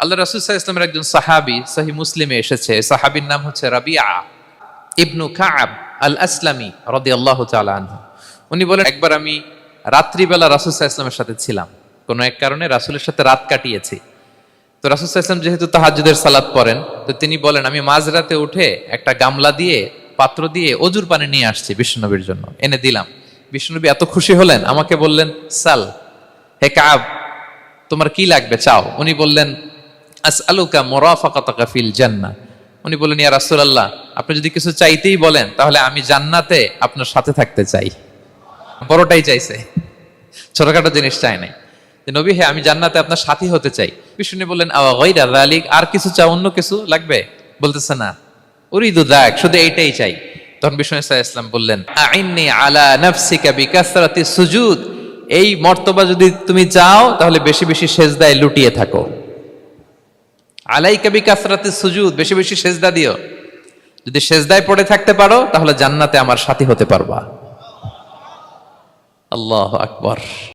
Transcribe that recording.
আল্লাহ রাসূল সাল্লাল্লাহু আলাইহি ওয়াসাল্লামের একজন সাহাবী সহিহ মুসলিমে এসেছে, সাহাবীর নাম হচ্ছে রাবিআ ইবনু কাআব আল আসলামী রাদিয়াল্লাহু তাআলা আনহু। উনি বলেন, একবার আমি রাত্রিবেলা রাসূল সাল্লাল্লাহু আলাইহি ওয়াসাল্লামের সাথে ছিলাম, কোনো এক কারণে রাসূলের সাথে রাত কাটিয়েছি। তো রাসূল সাল্লাল্লাহু আলাইহি ওয়াসাল্লাম যেহেতু তাহাজ্জুদের সালাত পড়েন, তো তিনি বলেন আমি মাঝরাতে উঠে একটা গামলা দিয়ে পাত্র দিয়ে অজুর পানি নিয়ে আসছি বিশ্বনবীর জন্য, এনে দিলাম। বিশ্বনবী এত খুশি হলেন, আমাকে বললেন সাল, হে কাআব তোমার কি লাগবে চাও। উনি বললেন আসআলুকা মুরাফাকাতাকা ফিল জান্নাহ। উনি বললেন ইয়া রাসূলুল্লাহ, আপনি যদি কিছু চাইতেই বলেন তাহলে আমি জান্নাতে আপনার সাথে থাকতে চাই। বড়টাই চাইছে, ছোটখাটো জিনিস চাই নাই। যে নবী, হে আমি জান্নাতে আপনার সাথী হতে চাই। বিষ্ণু বললেন আওয়া গায়রা যালিক, আর কিছু চাও, অন্য কিছু লাগবে? বলতেছে না, উরিদু যাক, শুধু এইটাই চাই। তখন বিষ্ণু সাল্লাল্লাহু আলাইহি ওয়াসাল্লাম বললেন আইন্নি আলা নাফসিকা বিকাসরাতিস সুজুদ, এই মর্তবা যদি তুমি চাও তাহলে বেশি বেশি সেজদায় লুটিয়ে থাকো। আলাইকা বিকাসরাতিস সুজুদ, বেশি বেশি সেজদা দিও। যদি সেজদায় পড়ে থাকতে পারো তাহলে জান্নাতে আমার সাথী হতে পারবা। আল্লাহু আকবার।